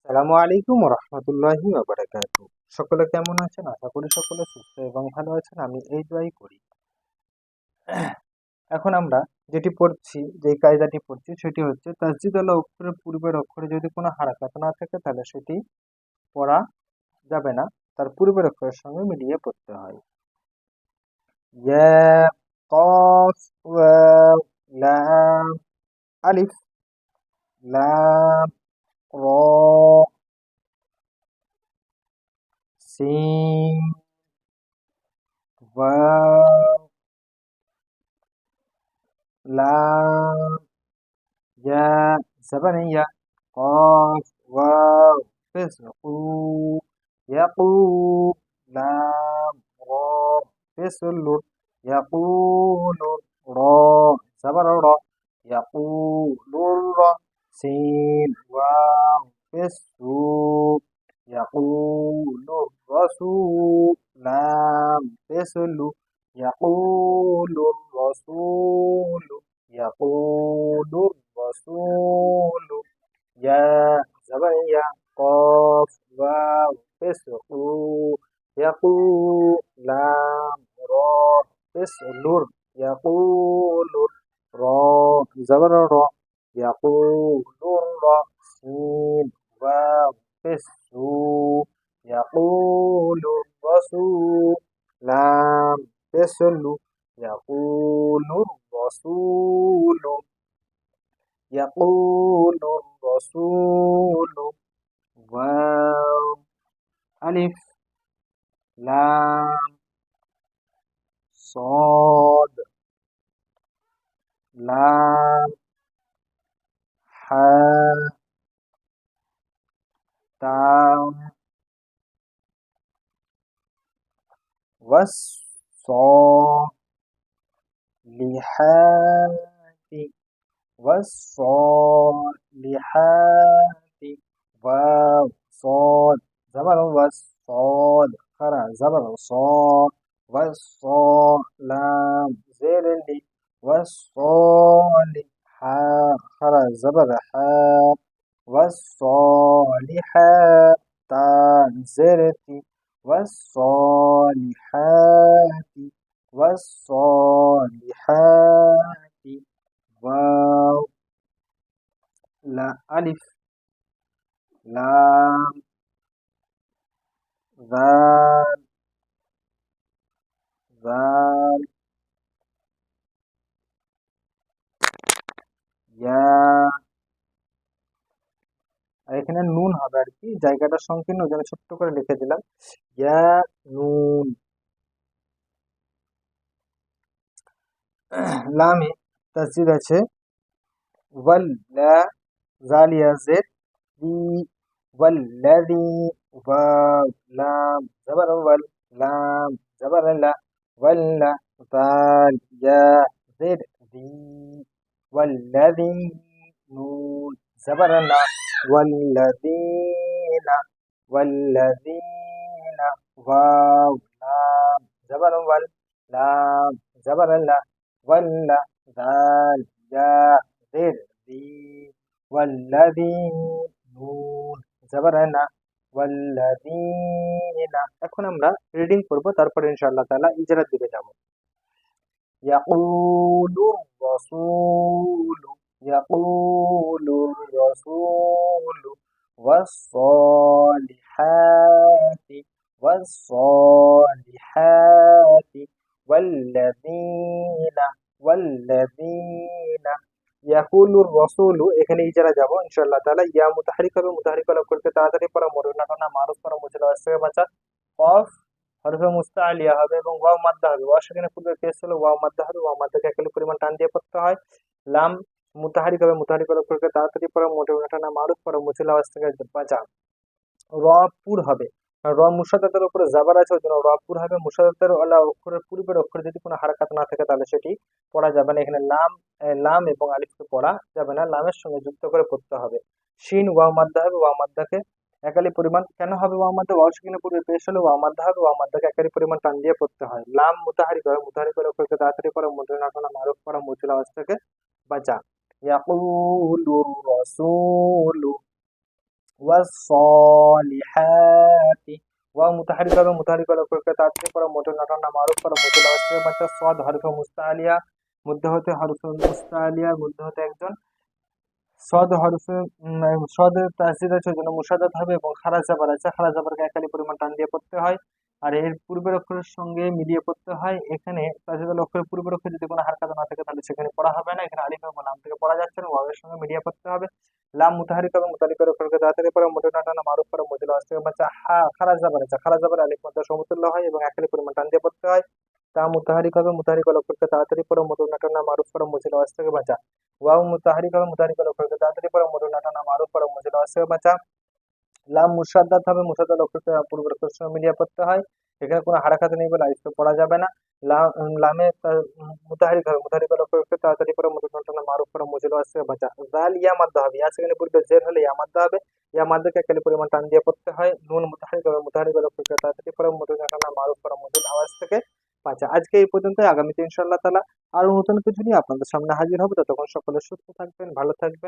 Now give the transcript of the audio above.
আসসালামু আলাইকুম রহমতুল্লাহি ওয়া বারাকাতুহু। সকলে কেমন আছেন? আশা করি সকলে সুস্থ এবং ভালো আছেন। আমি এই দোয়াই করি। এখন আমরা যে কায়দাটি পড়ছি সেটি হচ্ছে তাসজিদ আলা অক্ষরের পূর্বের অক্ষরে যদি কোনো হারাকাত না থাকে তাহলে সেটি পড়া যাবে না। তার পূর্বের অক্ষরের সঙ্গে মিলিয়ে পড়তে হয়। ইয়া, কফ, ওয়াও, লাম, আলিফ, লাম, র, সিন, ওয়াও, লাম, يا زبرية قاف واو فصل يقول لام را فصل يقول را زبر را يقول را سين واو فصل يقول الرسول لام فصل يقول الرسول يقول الرسول يا زبريا قاف واو فسقوا يقول لام را فسلر يقول را زبر را يقول الرا سين واو فسو يقول الرسول لام فسلو يقول الرسول يقول الرسول واو ألف لام صاد لام حاء تاء والصالحات والصالحات واو صاد زبر والصاد خرا زبر صاد والصاد لام زير اللي والصالحات خرا زبر حاء والصالحات تا زرتي والصالحات والصالحات واو لا ألف لام ذال ذال ইয়া। আর এখানে নুন হবে আর কি, জায়গাটা সংকীর্ণ যেন ছোট্ট করে লিখে দিলাম ইয়া নুন। লামে তাসজিদ আছে ওয়াল লা জালিয়া জেদ দি ওয়াল্লাযী ওয়াও লাম জবর ওয়াল লাম জবর লা ওয়াল্লা জাল ইয়া জেদ দি ওয়াল্লাযী নুন জবর না والذين والذين واو لام زبر وال لام زبر لا ولا ذال يا زر ذي والذين نون زبر না والذين। এখন আমরা রিডিং করব, তারপরে ইনশাআল্লাহ তাআলা ইজরার দিকে যাব। يقول الرسول يقول الرسول والصالحات والصالحات والذين يقول الرسول এখানে ইজারা যাব ইনশাআল্লাহ তাআলা। ইয়া মুতাহারিক হবে, মুতাহারিক হলে করতে তাড়াতাড়ি পড়া, মরুন না মারুফ পড়া, মুজলা থেকে বাঁচা। কফ হরফে মুস্তাআলিয়া হবে এবং ওয়াও মাদ্দা হবে। ওয়াও সেখানে পূর্বে পেশ হলো, ওয়াও মাদ্দা হবে, ওয়াও মাদ্দাকে একালি পরিমাণ টান দিয়ে পড়তে হয়। লাম মুতাহারিক হবে, মুতাহারিক হলে করতে তাড়াতাড়ি পড়া, মোটে না মারুফ পড়া, মুজলা থেকে বাঁচা। র পুর হবে, কারণ র মুসাদ্দাতের উপরে জাবার আছে, ওই জন্য র পুর হবে। মুসাদ্দাতের ওয়ালা অক্ষরের পূর্বের অক্ষরে যদি কোনো হারাকাত না থাকে তাহলে সেটি পড়া যাবে না। এখানে লাম এবং আলিফকে পড়া যাবে না, লামের সঙ্গে যুক্ত করে পড়তে হবে। শিন ওয়াও মাদ্দা হবে, ওয়াও মাদ্দাকে একালি পরিমাণ কেন হবে, ওয়াও মাদ্দা ওয়াও সেখানে পূর্বে পেশ হলে ওয়াও মাদ্দা হবে, ওয়াও মাদ্দাকে একালি পরিমাণ টান দিয়ে পড়তে হয়। লাম মুতাহারিক হবে, মুতাহারিক করে অক্ষরকে তাড়াতাড়ি পড়া, মুদ্রা না মারুফ পড়া, মুচলা আওয়াজ থেকে বাঁচা। ইয়াকুলুর রাসূলু ওয়াস-সলিহাতি। ওয়াও মুতাহারিক হবে, মুতাহারিক লক্ষ্য করে তাড়াতাড়ি পড়া, মোটর নাটন না মারুফ করা, মুতুল আওয়াজ থেকে বাঁচা। সদ হরফে মুস্তাআলিয়া, মধ্যে হতে হরফে মুস্তাআলিয়া, মধ্যে হতে একজন। সদ হরফে সদ তাসদিদ আছে, ওই জন্য মুসাদ্দাদ হবে এবং খারা জাবার আছে, খারা জাবারকে একালি পরিমাণ টান দিয়ে পড়তে হয়। আর এর পূর্বের অক্ষরের সঙ্গে মিলিয়ে পড়তে হয়। এখানে তাসদিদের অক্ষরের পূর্বের অক্ষরে যদি কোনো হারকাত না থাকে তাহলে সেখানে পড়া হবে না। এখানে আলিফ এবং লাম থেকে পড়া যাচ্ছে না, ওয়াওয়ের সঙ্গে মিলিয়ে পড়তে হবে। লাম মুতাহারিক এবং মুতাহারিকের অক্ষরকে তাড়াতাড়ি পড়া, মোটর না টানা, মারুফ করা, মজিল আওয়াজ থেকে বাঁচা। হা খারা জাবার আছে, খারা জাবার আলিফ মধ্যে সমতুল্য হয় এবং একালি পরিমাণ টান দিয়ে পড়তে হয়। তা মুতাহারিক হবে, মুতাহারিক অক্ষরকে তাড়াতাড়ি পড়া, মোটর না টানা, মারুফ করা, মজিল আওয়াজ থেকে বাঁচা। ওয়াও মুতাহারিক হবে, মুতাহারিক অক্ষরকে তাড়াতাড়ি পড়া, মোটর না টানা, মারুফ করা, মজিল আওয়াজ থেকে বাঁচা। লাম মুসাদ্দাদ হবে, মুসাদ্দাদ অক্ষরকে পূর্বের অক্ষরের সঙ্গে মিলিয়ে পড়তে হয়। এখানে কোনো হারাকাত নেই বলে আলিফ পড়া যাবে না। লামে মুতাহারিক হবে, মুতাহারিক অক্ষরকে তাড়াতাড়ি পড়া, মোটর না টানা, মারুফ করা, মজিল আওয়াজ থেকে বাঁচা। জাল ইয়া মাদ্দা হবে, ইয়া সেখানে পূর্বে জের হলে ইয়া মাদ্দা হবে। ইয়া মাদ্দাকে একালি পরিমাণ টান দিয়ে পড়তে হয়। নুন মুতাহারিক হবে, মুতাহারিক অক্ষরকে তাড়াতাড়ি পড়া, মোটর না টানা, মারুফ করা, মজিল আওয়াজ থেকে বাঁচা। আজকে এই পর্যন্তই, আগামীতে ইনশাআল্লাহ তাআলা আরো নতুন কিছু নিয়ে আপনাদের সামনে হাজির হবো। ততক্ষণ সকলে সুস্থ থাকবেন, ভালো থাকবেন।